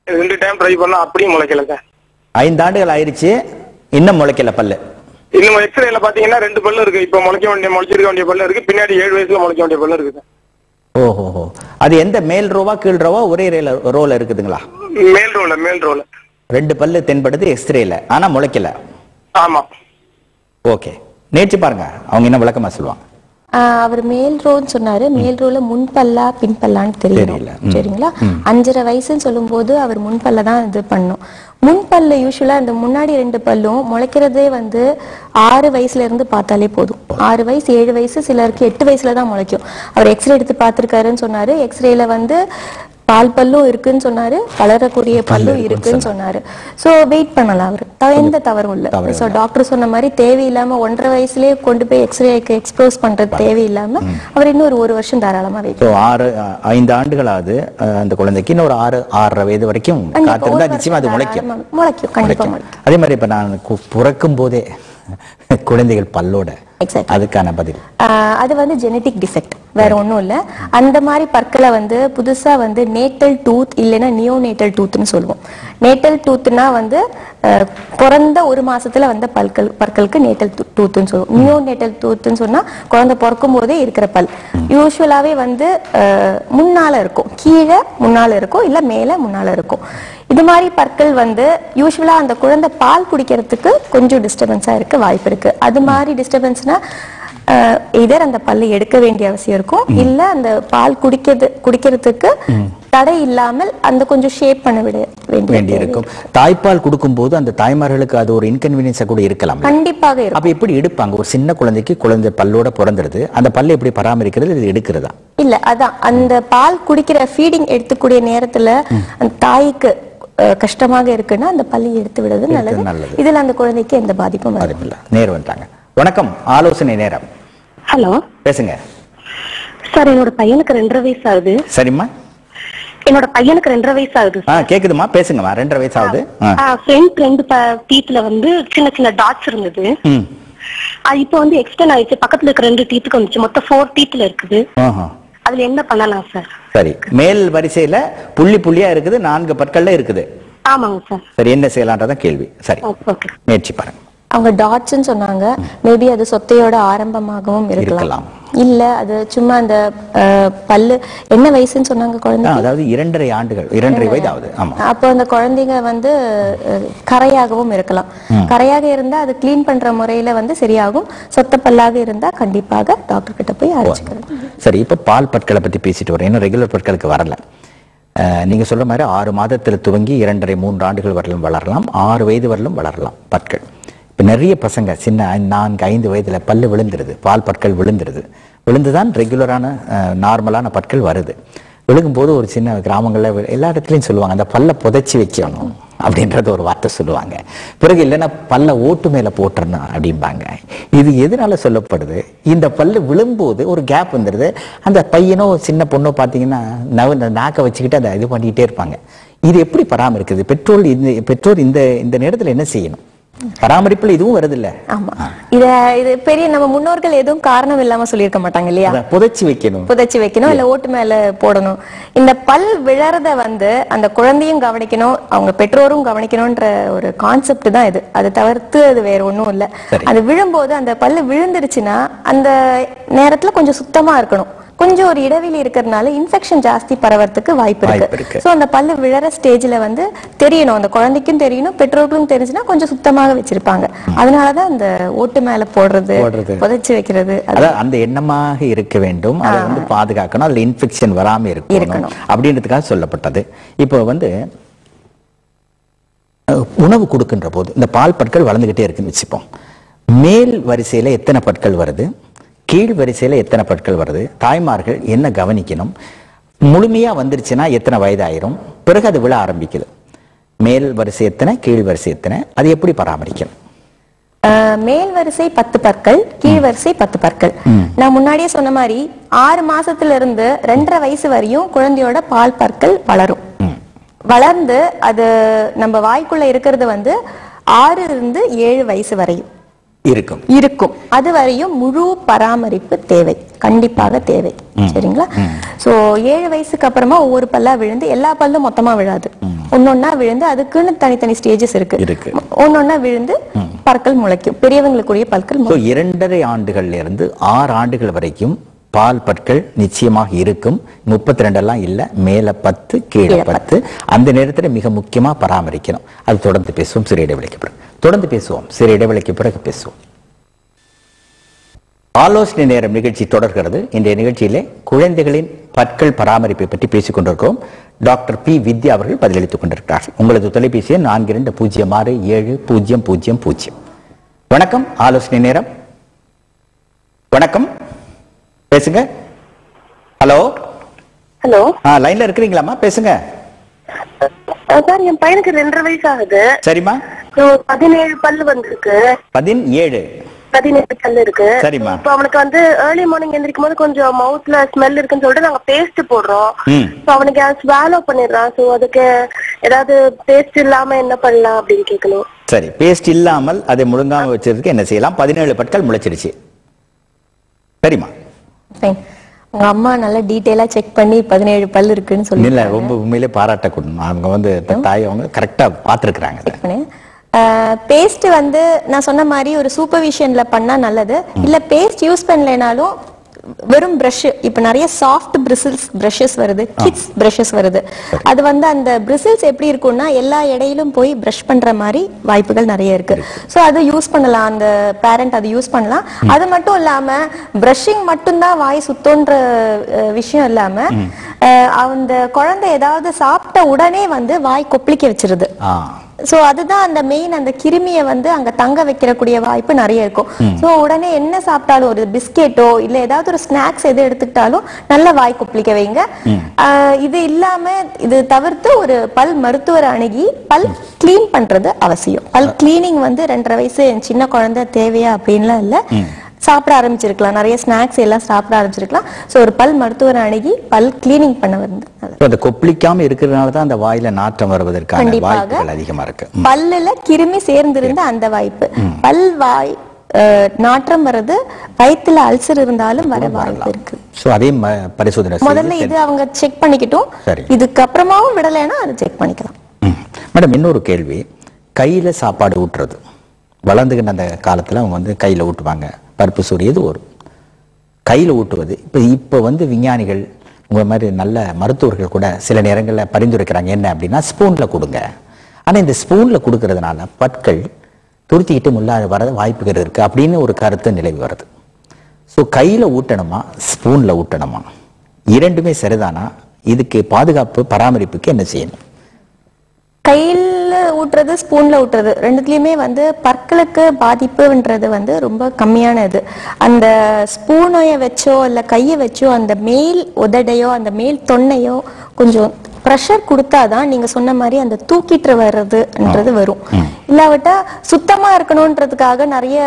2 time try பண்ணா அப்படியும் முளைக்கல sir. 5 ஆண்டுகள் ஆயிருச்சு, இன்னும் முளைக்கல பல்லு. இன்னும் எக்ஸ்ரேல பாத்தீங்கன்னா 2 பல்லு இருக்கு. இப்ப முளைச்சிருக்க வேண்டிய பல்லு இருக்கு. பின்னாடி 7 வயசுல முளைக்க வேண்டிய பல்லு இருக்கு சார். ஓஹோ, அது எந்த மேல் ரோவா கீழ் ரோவா ஒரே ரோல இருக்குதுங்களா? மேல் ரோல 2 பல்லு தென்படுது எக்ஸ்ரேல, ஆனா முளைக்கல. ஆமா. ஓகே, நேற்று பாருங்க, அவங்க என்ன விளக்கமா சொல்லுவாங்க. அவர் மேல் ரோன்னு சொன்னாரு. மேல் ரோல முன்பல்லா பின்பல்லான்னு தெரியல. சரிங்களா? 5.5 வயசுன்னு சொல்லும் போது அவர் முன்பல்ல தான் இது பண்ணும். முன்பல்ல யூஸ்வலா இந்த முன்னாடி 2 பல்லும் முளைக்கிறதே 6 வயசுல இருந்து பார்த்தாலே போதும். 6 வயசு 7 வயசு, சிலருக்கு 8 வயசுல தான் முளைக்கும். அவர் எக்ஸ்ரே எடுத்து பார்த்திருக்காருன்னு சொன்னாரு. எக்ஸ்ரேல பால் பல்லும் இருக்குன்னு சொன்னாரு, வளரக்கூடிய பல்லும் இருக்குன்னு சொன்னாரு. சோ வெயிட் பண்ணலாம். அவரு எந்த தவறும் இல்ல. சோ டாக்டர் சொன்ன மாதிரி தேவையில்லாம 1.5 வயசுலயே கொண்டு போய் எக்ஸ்ரேக்கு எக்ஸ்போஸ் பண்றது தேவையில்லாம அவர் இன்னும் 1 வருஷம் தாராளமா வெயிட். 5 ஆண்டுகளாவது அந்த குழந்தைக்கு இன்னொரு 6.5 வயது வரைக்கும் காத்திருந்தா நிச்சயமா அது முளைக்கும். கண்டிப்பா முளைக்கும். அதே மாதிரி இப்ப நான் பிறக்கும் போதே குழந்தைகள் பல்லோட, அதுக்கான பதில் அது ஜெனடிக் டிஃபெக்ட், வேற ஒண்ணும் இல்ல. அந்த மாதிரி பற்களை புதுசா நேட்டல் டூத் இல்லைன்னா நியோநேட்டல் டூத்னு சொல்லுவோம். நேட்டல் டூத்னா பிறந்த 1 மாசத்துல பற்களுக்கு நேட்டல் டூத்னு சொல்லுவோம். நியோநேட்டல் டூத்னு சொன்னா குழந்தை பிறக்கும் போதே இருக்கிற பல். யூஸ்வலாவே முன்னால இருக்கும், கீழே முன்னால இருக்கும், இல்ல மேல முன்னால இருக்கும். இது மாதிரி பற்கள் யூஸ்வலா அந்த குழந்தை பால் குடிக்கிறதுக்கு கொஞ்சம் டிஸ்டர்பன்ஸா இருக்க வாய்ப்பு இருக்கு. அது மாதிரி டிஸ்டர்பன்ஸ்னா இதர் அந்த பல்லு எடுக்க வேண்டிய அவசியம் இருக்கும், இல்ல அந்த பால் குடிக்கிறதுக்கு தடை இல்லாமல் அந்த கொஞ்சம் ஷேப் பண்ண விட வேண்டி இருக்கும். தாய்ப்பால் கொடுக்கும் போது அந்த தாய்மார்களுக்கு அது ஒரு இன்கன்வீனியன்ஸா கூட இருக்கலாம். கண்டிப்பாக இருக்கும். அப்ப எப்படி எடுப்பாங்க? ஒரு சின்ன குழந்தைக்கு குழந்தை பல்லோட பிறந்துருது, அந்த பல்லை எப்படி பராமரிக்கிறது? இது எடுக்கிறதா? இல்ல, அதான் அந்த பால் குடிக்கிற ஃபீடிங் எடுத்துக்கூடிய நேரத்துல அந்த தாய்க்கு கஷ்டமாக இருக்குன்னா அந்த பல்லி எடுத்து விடுறது நல்லது. இதுல அந்த குழந்தைக்கு எந்த பாதிப்பும் இல்லை. நேரம் வந்துட்டாங்க. வணக்கம், ஆலோசனை நேரம். ஹலோ, பேசுங்க சார். என்னோட பையனுக்கு 2.5 வயசு ஆகுது. சரிம்மா. என்னோட பையனுக்கு 2.5 வயசு ஆகுது. கேக்குதுமா, பேசுங்கம்மா. 2.5 வயசு ஆகுது. ஃப்ரண்ட் 2 டீத்ல சின்ன சின்ன டாட்ஸ் இருந்தது. இப்போ எக்ஸ்டெண்ட் ஆயிடுச்சு. பக்கத்துல இருக்க 2 டீத்துக்கு வந்துச்சு. மொத்தம் 4 டீத்ல இருக்குது. அதுல என்ன பண்ணலாம் சார்? சரி, மேல் வரிசையில புள்ளி புள்ளியா இருக்குது, 4 பற்கள்ல இருக்குது. ஆமாங்க சார். சரி, என்ன செய்யலாம்ன்றதான் கேள்வி. சரி, முயற்சி பாருங்க. அவங்க டாட்ஸ்ன்னு சொன்னாங்க. மேபி அது சொத்தையோட ஆரம்பமாகவும் இருக்கலாம், இல்ல அது சும்மா அந்த பல்லு. என்ன வயசுன்னு சொன்னாங்க குழந்தை? அதாவது 2.5 ஆண்டுகள், 2.5 வயது ஆகுது. அப்போ அந்த குழந்தைங்க கரையாகவும் இருக்கலாம். கரையாக இருந்தா அது கிளீன் பண்ற முறையில சரியாகும். சொத்த பல்லாக இருந்தா கண்டிப்பாக டாக்டர் கிட்ட போய் அரைச்சுக்கிறது. சரி, இப்ப பால் பற்களை பத்தி பேசிட்டு வரேன். இன்னும் ரெகுலர் பற்களுக்கு வரல. நீங்க சொல்ற மாதிரி 6 மாதத்துல துவங்கி 2.5 3 ஆண்டுகள் வரலும் வளரலாம், 6 வயது வரலும் வளரலாம் பற்கள். இப்போ நிறைய பசங்க சின்ன 4 5 வயதுல பல்லு விழுந்துருது, பால் பற்கள் விழுந்துதான் ரெகுலரான நார்மலான பற்கள் வருது. விழுகும்போது ஒரு சின்ன கிராமங்களில் எல்லா இடத்துலையும் சொல்லுவாங்க, அந்த பல்லை புதைச்சி வைக்கணும் அப்படின்றது ஒரு வார்த்தை சொல்லுவாங்க. பிறகு இல்லைன்னா பல்ல ஓட்டு மேலே போட்டுறணும் அப்படிம்பாங்க. இது எதனால சொல்லப்படுது? இந்த பல்லு விழும்போது ஒரு கேப் வந்துடுது. அந்த பையனோ சின்ன பொண்ணோ பார்த்தீங்கன்னா நாக்கை வச்சுக்கிட்டு அதை இது பண்ணிக்கிட்டே இருப்பாங்க. இது எப்படி பராமரிக்குது? பெற்றோர் இந்த நேரத்தில் என்ன செய்யணும்? பராமரிப்புல இதுவும் வருது இல்ல? ஆமா, இது பெரிய நம்ம முன்னோர்கள் எதுவும் காரணம் இல்லாம சொல்லியிருக்க மாட்டாங்க இல்லையா? புதைச்சி வைக்கணும் இல்ல ஓட்டு மேல போடணும். இந்த பல் விழறத அந்த குழந்தையும் கவனிக்கணும், அவங்க பெற்றோரும் கவனிக்கணும்ன்ற ஒரு கான்செப்ட் தான் இது. அதை தவிர்த்து அது வேற ஒண்ணும் இல்ல. அது விழும்போது அந்த பல்லு விழுந்துருச்சுன்னா அந்த நேரத்துல கொஞ்சம் சுத்தமா இருக்கணும். கொஞ்சம் ஒரு இடைவெளி இருக்கிறதுனால இன்ஃபெக்ஷன் ஜாஸ்தி பரவறதுக்கு வாய்ப்பு இருக்கு. சோ அந்த பல்லு விழற ஸ்டேஜ்ல தெரியணும், அந்த குழந்தைக்கும் தெரியணும், பெற்றோர்களுக்கும் தெரிஞ்சுன்னா கொஞ்சம் சுத்தமாக வச்சிருப்பாங்க. அதனாலதான் அந்த ஓட்டு மேல போடுறது, புதைச்சு வைக்கிறது, அந்த எண்ணமாக இருக்க வேண்டும். அதை பாதுகாக்கணும், அதுல இன்ஃபெக்ஷன் வராம இருக்கணும் அப்படின்றதுக்காக சொல்லப்பட்டது. இப்போ உணவு கொடுக்கின்ற போது இந்த பால் பற்கள் வளர்ந்துகிட்டே இருக்குன்னு வச்சுப்போம். மேல் வரிசையில எத்தனை பற்கள் வருது, கீழ் வரிசையில எத்தனை பற்கள் வருது, தாய்மார்கள் என்ன கவனிக்கணும், முழுமையா வந்துருச்சுன்னா எத்தனை வயதாயிரும், பிறகு அது விழ ஆரம்பிக்குது, மேல் வரிசை எத்தனை, கீழ் வரிசை எத்தனை, அது எப்படி பராமரிக்கணும்? மேல் வரிசை 10 பற்கள், கீழ் வரிசை 10 பற்கள். நான் முன்னாடியே சொன்ன மாதிரி 6 மாசத்துல இருந்து 2.5 வயசு வரையும் குழந்தையோட பால் பற்கள் வளரும். வளர்ந்து அது நம்ம வாய்க்குள்ள இருக்கிறது 6 இருந்து 7 வயசு வரையும். இருக்கும். அது வரையும் முழு பராமரிப்பு தேவை, கண்டிப்பாக தேவை. சரிங்களா? சோ 7 வயசுக்கு அப்புறமா ஒவ்வொரு பல்லா விழுந்து, எல்லா பல்லும் மொத்தமா விழாது, ஒன்னொன்னா விழுந்து அதுக்குன்னு தனித்தனி ஸ்டேஜஸ் இருக்கு. ஒன்னொன்னா விழுந்து பற்கள் முளைக்கும், பெரியவங்களுக்குரிய பற்கள். 2.5 ஆண்டுகள்ல இருந்து 6 ஆண்டுகள் வரைக்கும் பால் பற்கள் நிச்சயமாக இருக்கும். 32 எல்லாம் இல்ல, மேல 10 கீழே 10. அந்த நேரத்தில் மிக முக்கியமா பராமரிக்கணும். அது தொடர்ந்து பேசுவோம் சிறு இடைவெளிக்கு பிறகு. சிறு இடைவெளிக்கு பிறகு பேசுவோம். ஆலோசனை நேரம் நிகழ்ச்சி தொடர்கிறது. இன்றைய நிகழ்ச்சியிலே குழந்தைகளின் பற்கள் பராமரிப்பை பற்றி பேசிக் கொண்டிருக்கிறோம். டாக்டர் பி வித்யா அவர்கள் பதிலளித்துக் கொண்டிருக்கிறார்கள். உங்களது தொலைபேசி 42067000. வணக்கம், ஆலோசனை நேரம். வணக்கம், பேசுங்க. ஹலோ லைன்ல இருக்கிறீங்களாமா? பேசுங்க சார். என் பையனுக்கு 2.5 வயசு ஆகுது. சரிம்மா. 17 பல்லு வந்திருக்கு. 17 பல்லு இருக்கு. சரிம்மா. இப்ப அவனுக்கு வந்து ஏர்லி மார்னிங் எந்திரிக்கும் போது கொஞ்சம் மவுத்ல ஸ்மெல் இருக்குன்னு சொல்லிட்டு நாங்க பேஸ்ட் போடுறோம். அவனுக்கு ஸ்வாலோ பண்ணிடுறான். சோ அதுக்கு ஏதாவது பேஸ்ட் இல்லாம என்ன பண்ணலாம் அப்படின்னு கேட்கணும். சரி, பேஸ்ட் இல்லாமல் அதை முழுங்காம வச்சிருக்கு என்ன செய்யலாம்? 17 பற்கள் முளைச்சிருச்சு. சரிம்மா. உங்க அம்மா நல்லா டீடைலா செக் பண்ணி 17 பல்லு இருக்குன்னு சொல்லி இல்ல, ரொம்ப உண்மையிலே பாராட்டக்கூடும். அவங்க வந்து தாய் அவங்க கரெக்டா பாத்துருக்காங்க. பேஸ்ட் வந்து நான் சொன்ன மாதிரி ஒரு சூப்பர்விஷன்ல பண்ணா நல்லது. இல்ல பேஸ்ட் யூஸ் பண்ணலைனாலும் வெறும் பிரஷ், இப்ப நிறைய சாஃப்ட் பிரஷஸ் வருது, கிட்ஸ் பிரஷஸ் வருது. அது வந்து அந்த பிரிசில்ஸ் எப்படி இருக்கும்னா எல்லா இடையிலும் போய் பிரஷ் பண்ற மாதிரி வாய்ப்புகள் நிறைய இருக்கு. சோ அது யூஸ் பண்ணலாம், அந்த பேரண்ட் அது யூஸ் பண்ணலாம். அது மட்டும் இல்லாம பிரஷிங் மட்டும்தான் வாய் சுத்தோன்ற விஷயம் இல்லாம அந்த குழந்தை ஏதாவது சாப்பிட்ட உடனே வந்து வாய் கொப்பளிக்க வச்சிருது. சோ அதுதான் அந்த மெயின், அந்த கிருமியை வந்து அங்க தங்க வைக்கிறக்கூடிய வாய்ப்பு நிறைய இருக்கும். சோ உடனே என்ன சாப்பிட்டாலும், ஒரு பிஸ்கெட்டோ இல்ல ஏதாவது ஒரு ஸ்நாக்ஸ் எது எடுத்துக்கிட்டாலும் நல்ல வாய் கொப்பளிக்க வைங்க. இது இல்லாம இது தவிர்த்து ஒரு பல் மருத்துவரை அணுகி பல் கிளீன் பண்றது அவசியம். பல் கிளீனிங் வந்து 2.5 வயசு சின்ன குழந்தை தேவையா அப்படின்லாம் இல்ல, சாப்பிட ஆரம்பிச்சிருக்கலாம், நிறைய ஸ்நாக்ஸ் எல்லாம் சாப்பிட ஆரம்பிச்சிருக்கலாம். சோ ஒரு பல் மருத்துவரை அணுகி பல் கிளீனிங் பண்ண வந்து அந்த கொப்பளிக்காம இருக்கிறதுனால தான் அந்த வாயில நாற்றம் வருவதற்கான வாய்ப்புகள் அதிகமா இருக்கு. பல்லுல கிருமி சேர்ந்திருந்த அந்த வாய்ப்பு, பல் வாய் நாற்றம் வர்றது, வயித்துல அல்சர் இருந்தாலும் வர வாய்ப்பு இருக்கு. சோ அதே பரிசோதனை முதல்ல இது அவங்க செக் பண்ணிக்கிட்டும், இதுக்கு அப்புறமாவும் விடலைன்னா அதை செக் பண்ணிக்கலாம். மேடம், இன்னொரு கேள்வி. கையில சாப்பாடு ஊட்டுறது, வளர்ந்துகின்ற அந்த காலத்துல அவங்க வந்து கையில ஊட்டுவாங்க, பருப்பு சோறு எது வரும் கையில ஊட்டுவது. இப்ப வந்து விஞ்ஞானிகள் உங்க மாதிரி நல்ல மருத்துவர்கள் கூட சில நேரங்களில் பரிந்துரைக்கிறாங்க என்ன அப்படின்னா, ஸ்பூன்ல கொடுங்க. ஆனா இந்த ஸ்பூன்ல கொடுக்கறதுனால பற்கள் துருத்திக்கிட்டு முள்ளாத வர வாய்ப்புகள் இருக்கு அப்படின்னு ஒரு கருத்து நிலவி வருது. ஸோ கையில ஊட்டணுமா ஸ்பூன்ல ஊட்டணுமா, இரண்டுமே சரிதானா? இதுக்கு பாதுகாப்பு பராமரிப்புக்கு என்ன செய்யணும்? கையில ஊட்டுறது ஸ்பூன்ல ஊட்டுறது ரெண்டுத்துலயுமே வந்து பற்களுக்கு பாதிப்புன்றது வந்து ரொம்ப கம்மியானது. அந்த ஸ்பூனைய வச்சோ இல்ல கையை வச்சோ அந்த மேல் உதடையோ அந்த மேல் தொன்னையோ கொஞ்சம் ப்ரெஷர் கொடுத்தாதான் நீங்க சொன்ன மாதிரி அந்த தூக்கிட்டு வர்றதுன்றது வரும். இல்லாவிட்டா சுத்தமா இருக்கணும்ன்றதுக்காக நிறைய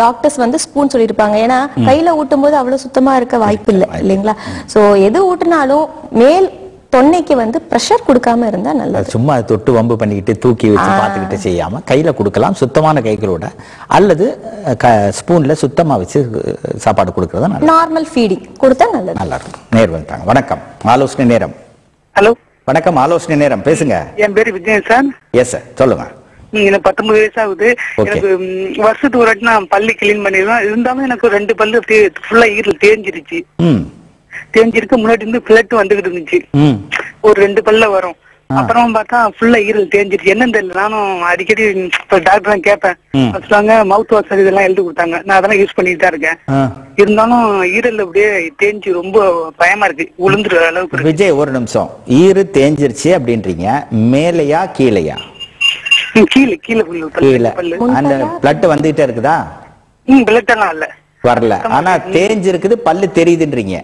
டாக்டர்ஸ் வந்து ஸ்பூன் சொல்லியிருப்பாங்க. ஏன்னா கையில ஊட்டும் போது அவ்வளவு சுத்தமா இருக்க வாய்ப்பு இல்லை இல்லைங்களா? சோ எது ஊட்டினாலும் மேல் தொன்னைக்கு வந்து பிரஷர் கொடுக்காம இருந்தா நல்லது. சும்மா தொட்டு வம்பு பண்ணிக்கிட்டு தூக்கி வச்சு பார்த்துக்கிட்டு செய்யாம கையில கொடுக்கலாம், சுத்தமான கைகளோட, அல்லது ஸ்பூன்ல சுத்தமா வச்சு சாப்பாடு கொடுக்கறதா நார்மல் ஃபீடிங் கொடுத்தா நல்லது. நல்லா இருக்கும். நேர் வந்துட்டாங்க. வணக்கம், ஆலோசனை நேரம். ஹலோ, வணக்கம், ஆலோசனை நேரம், பேசுங்க. என் பேரு விஜய் சார். எஸ் சார், சொல்லுங்க. எனக்கு 19 வயசு ஆகுது. எனக்கு வருஷத்துக்கு ஒரு வாட்டி நான் பல்லு கிளீன் பண்ணிடுவேன். இருந்தாலும் எனக்கு 2 பல்லு அப்படியே ஃபுல்லா ஈரல் தேஞ்சிருச்சு. தேஞ்சிருக்கு. முன்னாடி இருந்து பிளட் வந்துகிட்டு இருந்துச்சு, ஒரு 2 பல்ல வரும். அப்புறம் பார்த்தா ஃபுல்லா ஈரல் தேஞ்சிருச்சு. என்னன்னு தெரியல. நானும் அடிக்கடி டாக்டர் தான் கேட்பேன். சொல்லுவாங்க மவுத் வாஷ் இதெல்லாம் எழுதி கொடுத்தாங்க. நான் அதெல்லாம் யூஸ் பண்ணிட்டு தான் இருக்கேன். இருந்தாலும் ஈரல் அப்படியே தேஞ்சு ரொம்ப பயமா இருக்கு, உளுந்துற அளவுக்கு. விஜய், ஒரு நிமிஷம். ஈரு தேஞ்சிருச்சு அப்படின்றீங்க, மேலையா கீழையா? கீழே கீழே அந்த பிளட் வந்துகிட்டே இருக்குதா? பிளட் எல்லாம் இல்ல, வரல. ஆனா தேஞ்சிருக்குது, பல்லு தெரியுதுன்றீங்க.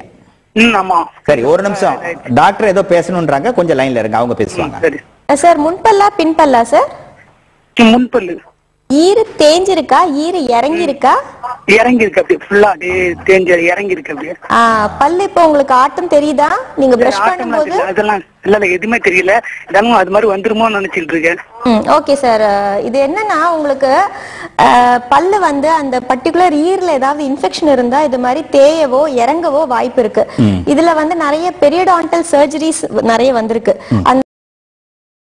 ஆமா. சரி, ஒரு நிமிஷம். டாக்டர் ஏதோ பேசணும்ன்றாங்க, கொஞ்சம் லைன்ல இருங்க, அவங்க பேசுவாங்க. சார் முன்பல்லா பின்பல்லா? சார் முன்பல்லு. ஈறு தேஞ்சிருக்கா, ஈறு இறங்கி இருக்கா? இறங்கி இருக்கு, அப்படியே ஃபுல்லா அப்படியே தேஞ்சு இறங்கி இருக்கு அப்படியே. பல்லு இப்ப உங்களுக்கு ஆட்டம் தெரியுதா நீங்க பிரஷ் பண்ணும்போது? அதெல்லாம் இல்ல எதுவுமே தெரியல, தினமும் அது மாதிரி வந்துருமோன்னு நினைச்சிட்டு இருக்கேன். ஓகே சார், இது என்னன்னா உங்களுக்கு பல்லு வந்து அந்த பர்டிகுலர் ஈர்ல ஏதாவது இன்ஃபெக்ஷன் இருந்தா இது மாதிரி தேயவோ இறங்கவோ வாய்ப்பு இருக்கு. இதுல வந்து நிறைய பெரியோடான்டல் சர்ஜரிஸ் நிறைய வந்திருக்கு. அந்த